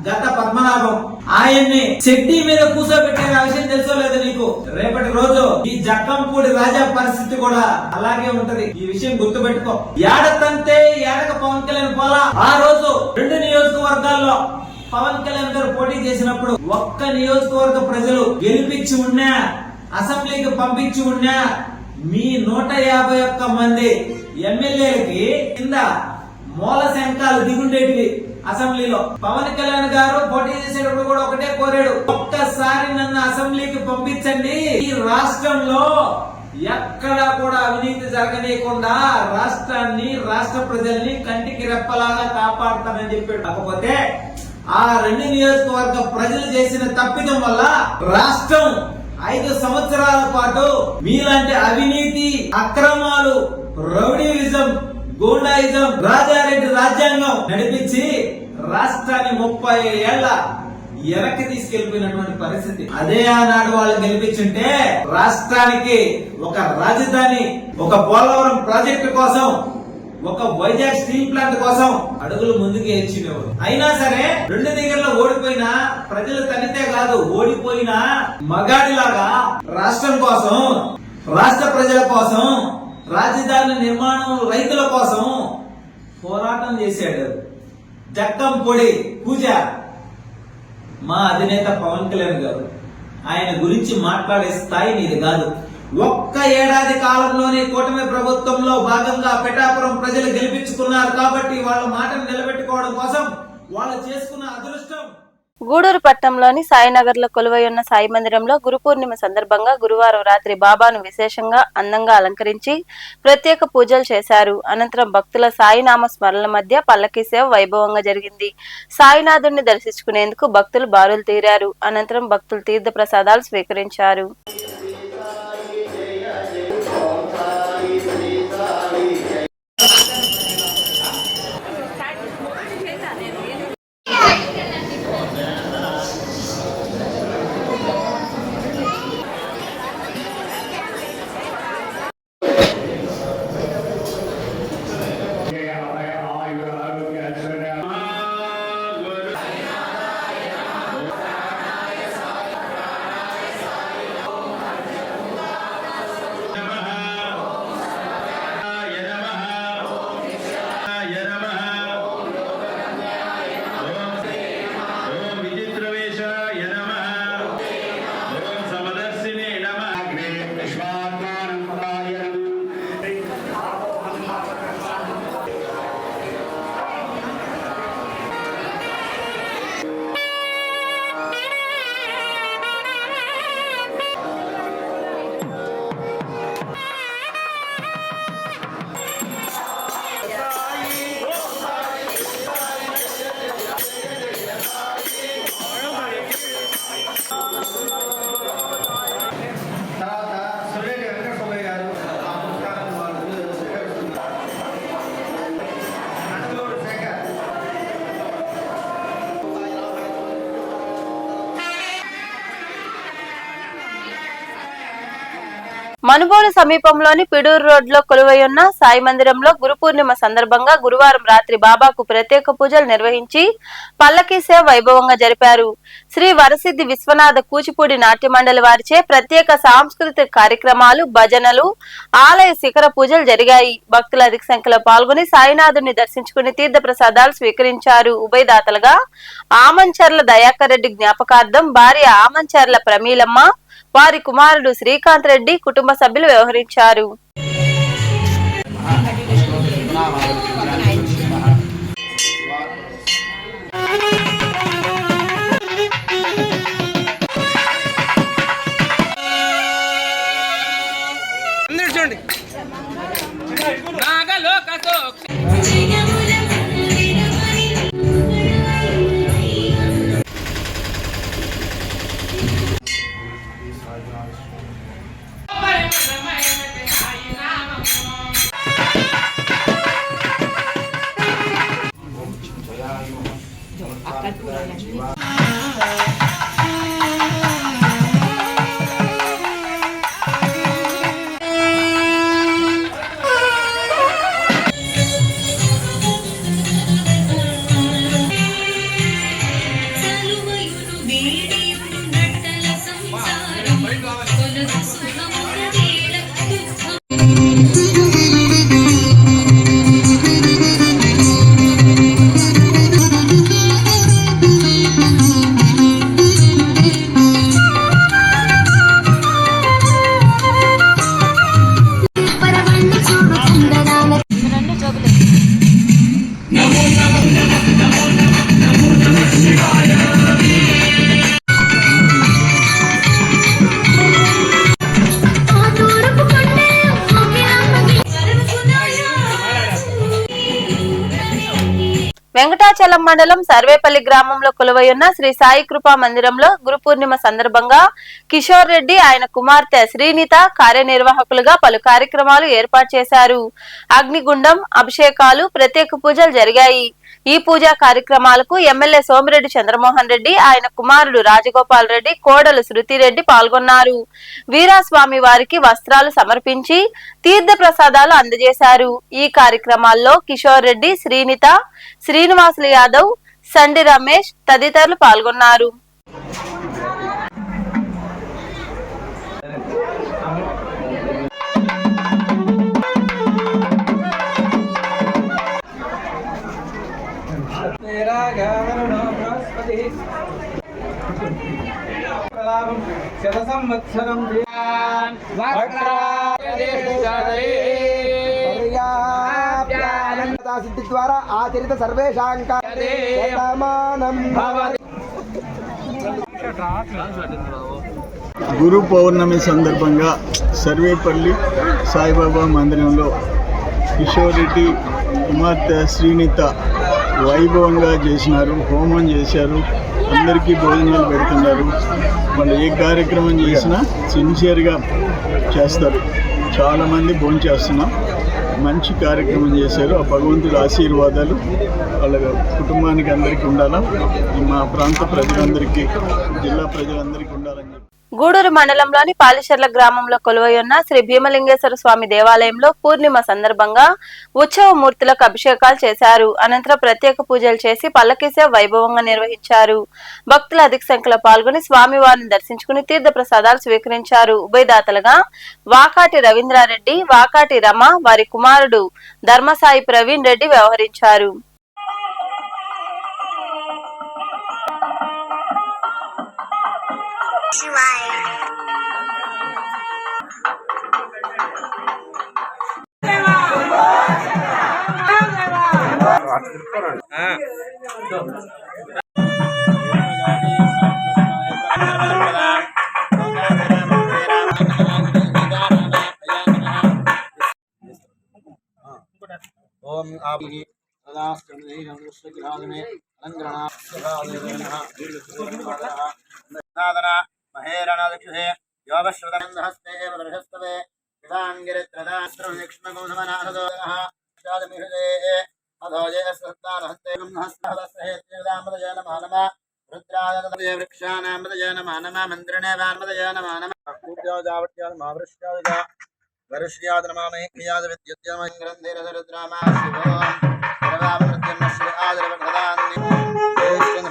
గత పద్మనాభం, ఆయన్ని చెడ్డీ మీద కూర్చోబెట్టే విషయం తెలుసో లేదు నీకు? రేపటి రోజు ఈ జక్కంపూడి రాజా పరిస్థితి కూడా అలాగే ఉంటది. ఈ విషయం గుర్తుపెట్టుకో. ఏడతంతే ఏడక పవన్ కళ్యాణ్ పోలా. ఆ రోజు 2 నియోజకవర్గాల్లో పవన్ కళ్యాణ్ గారు పోటీ చేసినప్పుడు ఒక్క నియోజకవర్గ ప్రజలు గెలిపించి ఉన్నా, అసెంబ్లీకి పంపించి ఉన్నా, మీ 151 మంది ఎమ్మెల్యేలకి కింద మూల శంఖాలు దిగుండేటివి. అసెంబ్లీలో పవన్ కళ్యాణ్ గారు పోటీ చేసేటప్పుడు కూడా ఒకటే కోరాడు, ఒక్కసారి నన్ను అసెంబ్లీకి పంపించండి, ఈ రాష్ట్రంలో ఎక్కడా కూడా అవినీతి జరగనీయకుండా రాష్ట్రాన్ని, రాష్ట్ర ప్రజల్ని కంటికి రెప్పలాగా కాపాడుతానని చెప్పాడు. కాకపోతే ఆ 2 నియోజకవర్గ ప్రజలు చేసిన తప్పిదం వల్ల రాష్ట్రం 5 సంవత్సరాల పాటు మీలాంటి అవినీతి, అక్రమాలు, రౌడీయిజం, గూండాయిజం, రాజారెడ్డి రాజ్యాంగం నడిపించి రాష్ట్రాన్ని 30 ఏళ్ల వెనక్కి తీసుకెళ్లిపోయినటువంటి పరిస్థితి. అదే ఆనాడు వాళ్ళు గెలిపించుంటే రాష్ట్రానికి ఒక రాజధాని, ఒక పోలవరం ప్రాజెక్టు కోసం, ఒక వైజాగ్ స్టీల్ ప్లాంట్ కోసం అడుగులు ముందుకు వేయించినవారు. అయినా సరే 2 దగ్గరలో ఓడిపోయినా ప్రజలు తనితే కాదు, ఓడిపోయిన మగాడిలాగా రాష్ట్రం కోసం, రాష్ట్ర ప్రజల కోసం, రాజధాని నిర్మాణం రైతుల కోసం పోరాటం చేశాడు జక్కంపూడి పూజ. మా అధినేత పవన్ కళ్యాణ్ గారు, ఆయన గురించి మాట్లాడే స్థాయి నీది కాదు. ఒక్క ఏడాది కాలంలోనే కూటమి ప్రభుత్వంలో భాగంగా పిఠాపురం ప్రజలు గెలిపించుకున్నారు కాబట్టి వాళ్ళ మాటను నిలబెట్టుకోవడం కోసం వాళ్ళు చేసుకున్న అదృష్టం. గూడూరు పట్టణంలోని సాయినగర్ లో కొలువై ఉన్న సాయి మందిరంలో గురు పూర్ణిమ సందర్భంగా గురువారం రాత్రి బాబాను విశేషంగా అందంగా అలంకరించి ప్రత్యేక పూజలు చేశారు. అనంతరం భక్తుల సాయినామ స్మరణల మధ్య పల్లకీ సేవ వైభవంగా జరిగింది. సాయినాథుడిని దర్శించుకునేందుకు భక్తులు బారులు తీరారు. అనంతరం భక్తులు తీర్థ ప్రసాదాలు స్వీకరించారు. మనుబోలు సమీపంలోని పిడూరు రోడ్లో కొలువైయున్న సాయి మందిరంలో గురు పూర్ణిమ సందర్భంగా గురువారం రాత్రి బాబాకు ప్రత్యేక పూజలు నిర్వహించి పల్లకీ సేవ వైభవంగా జరిపారు. శ్రీ వరసిద్ధి విశ్వనాథ కూచిపూడి నాట్య మండలి వారిచే ప్రత్యేక సాంస్కృతిక కార్యక్రమాలు, భజనలు, ఆలయ శిఖర పూజలు జరిగాయి. భక్తులు అధిక సంఖ్యలో పాల్గొని సాయినాథుని దర్శించుకుని తీర్థ ప్రసాదాలు స్వీకరించారు. ఉభయదాతలుగా ఆమంచర్ల దయాకర్ రెడ్డి జ్ఞాపకార్థం భార్య ఆమంచర్ల ప్రమీలమ్మ, వారి కుమారుడు శ్రీకాంత్ రెడ్డి కుటుంబ సభ్యులు వ్యవహరించారు. వెంకటాచలం మండలం సర్వేపల్లి గ్రామంలో కొలువైయున్న శ్రీ సాయి కృపా మందిరంలో గురు పూర్ణిమ సందర్భంగా కిషోర్ రెడ్డి, ఆయన కుమార్తె శ్రీనిత కార్యనిర్వాహకులుగా పలు కార్యక్రమాలు ఏర్పాటు చేశారు. అగ్నిగుండం, అభిషేకాలు, ప్రత్యేక పూజలు జరిగాయి. ఈ పూజా కార్యక్రమాలకు ఎమ్మెల్యే సోమిరెడ్డి చంద్రమోహన్ రెడ్డి, ఆయన కుమారుడు రాజగోపాల్ రెడ్డి, కోడలు శృతిరెడ్డి పాల్గొన్నారు. వీరాస్వామి వారికి వస్త్రాలు సమర్పించి తీర్థ ప్రసాదాలు అందజేశారు. ఈ కార్యక్రమాల్లో కిషోర్ రెడ్డి, శ్రీనిత, శ్రీనివాసులు యాదవ్, సండి రమేష్ తదితరులు పాల్గొన్నారు. సిద్ధి ద్వారా ఆచరిత సర్వేషాం గురు పౌర్ణమి సందర్భంగా సర్వేపల్లి సాయిబాబా మందిరంలో కిషోర్ రెడ్డి కుమార్తె శ్రీనిత వైభవంగా చేసినారు. హోమం చేశారు, అందరికీ భోజనాలు పెడుతున్నారు. వాళ్ళు ఏ కార్యక్రమం చేసినా సిన్సియర్గా చేస్తారు. చాలామంది భోజనం చేస్తున్నాం. మంచి కార్యక్రమం చేశారు. ఆ భగవంతుడి ఆశీర్వాదాలు వాళ్ళ కుటుంబానికి అందరికీ ఉండాలా, మా ప్రాంత ప్రజలందరికీ, జిల్లా ప్రజలందరికీ ఉండాలని చెప్పి గూడూరు మండలంలోని పాలిషర్ల గ్రామంలో కొలువైయున్న శ్రీ భీమలింగేశ్వర స్వామి దేవాలయంలో పూర్ణిమ సందర్భంగా ఉత్సవ మూర్తులకు అభిషేకాలు చేశారు. అనంతరం ప్రత్యేక పూజలు చేసి పల్లకీ సేవ వైభవంగా నిర్వహించారు. భక్తులు అధిక సంఖ్యలో పాల్గొని స్వామివారిని దర్శించుకుని తీర్థ ప్రసాదాలు స్వీకరించారు. ఉభయదాతలుగా వాకాటి రవీంద్రారెడ్డి, వాకాటి రమ, వారి కుమారుడు ధర్మసాయి ప్రవీణ్ రెడ్డి వ్యవహరించారు. ఓం ఆపి మహేరణాదక్షుహే యోగశ్రుతనందహస్తే బృహస్తవే విధాంగిరిత్రదాస్త్రవిక్ష్మగౌధమనాథదోదనః శాదమిహృదే అధోజయస్వత్తానహస్తే బ్రహ్మహస్తహేత్రిదామదయ నమః నమః రుద్రాదతయ వృక్షానామదయ నమః నమః మంత్రిణే వాన్మదయ నమః నమః కూప్యోజావట్య वरुष्याद नमामि क्रियाद विद्युत्यामं ग्रन्थेरसरुद्रामा शिवो सर्वामृत्यं श्री आदरवदान्नि देशं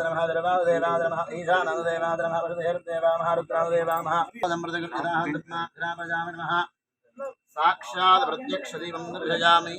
महादेवाद्रमः ईशानदेवाद्रमः वरुदेवदेवामः रुद्रादेवामः पदमृतकृताः साक्षात् प्रत्यक्ष दीपं दर्शयामि।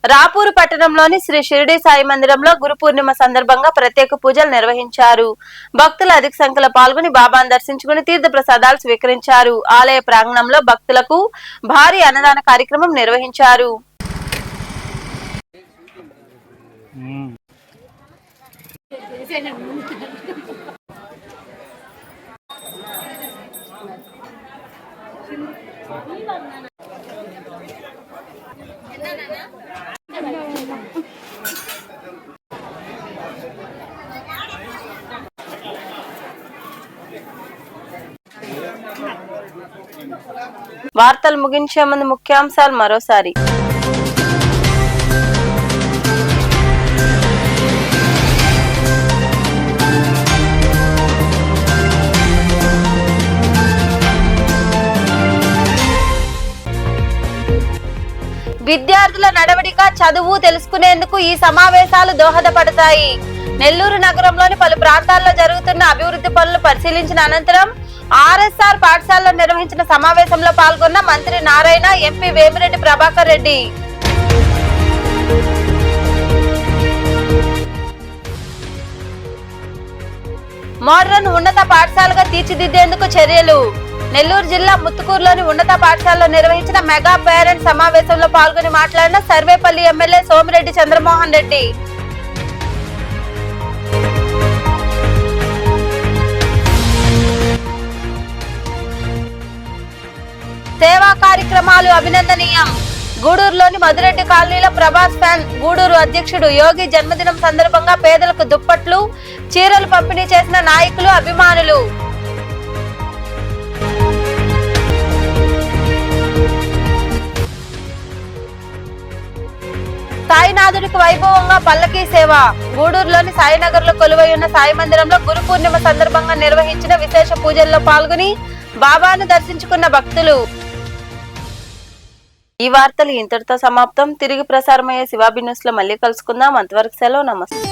రాపూరు పట్టణంలోని శ్రీ షిరిడి సాయి మందిరంలో గురు పూర్ణిమ సందర్భంగా ప్రత్యేక పూజలు నిర్వహించారు. భక్తులు అధిక సంఖ్యలో పాల్గొని బాబాను దర్శించుకుని తీర్థ ప్రసాదాలు స్వీకరించారు. ఆలయ ప్రాంగణంలో భక్తులకు భారీ అన్నదాన కార్యక్రమం నిర్వహించారు. వార్తలు ముగించే ముందు ముఖ్యాంశాలు మరోసారి. విద్యార్థుల నడవడిక చదువు తెలుసుకునేందుకు ఈ సమావేశాలు దోహదపడతాయి. నెల్లూరు నగరంలోని పలు ప్రాంతాల్లో జరుగుతున్న అభివృద్ధి పనులు పరిశీలించిన అనంతరం ఆర్ఎస్ఆర్ పాఠశాలలో నిర్వహించిన సమావేశంలో పాల్గొన్న మంత్రి నారాయణ, ఎంపీ వేమిరెడ్డి ప్రభాకర్ రెడ్డి. మోడ్రన్ ఉన్నత పాఠశాలగా తీర్చిదిద్దేందుకు చర్యలు. నెల్లూరు జిల్లా ముత్తుకూరులోని ఉన్నత పాఠశాలలో నిర్వహించిన మెగా పేరెంట్స్ సమావేశంలో పాల్గొని మాట్లాడిన సర్వేపల్లి ఎమ్మెల్యే సోమిరెడ్డి చంద్రమోహన్ రెడ్డి. సేవా కార్యక్రమాలు అభినందనీయం. గూడూరులోని మధురెడ్డి కాలనీలో ప్రభాస్ ఫ్యాన్ గూడూరు అధ్యక్షుడు యోగి జన్మదినం సందర్భంగా పేదలకు దుప్పట్లు, చీరలు పంపిణీ చేసిన నాయకులు, అభిమానులు. సాయినాథుడికి వైభవంగా పల్లకీ సేవ. గూడూరులోని సాయినగర్ లో కొలువై ఉన్న సాయి మందిరంలో గురు పూర్ణిమ సందర్భంగా నిర్వహించిన విశేష పూజల్లో పాల్గొని బాబాను దర్శించుకున్న భక్తులు. ఈ వార్తలు ఇంతటితో సమాప్తం. తిరిగి ప్రసారమయ్యే శివాబి న్యూస్ లో మళ్ళీ కలుసుకుందాం. అంతవరకు సెలవు. నమస్తే.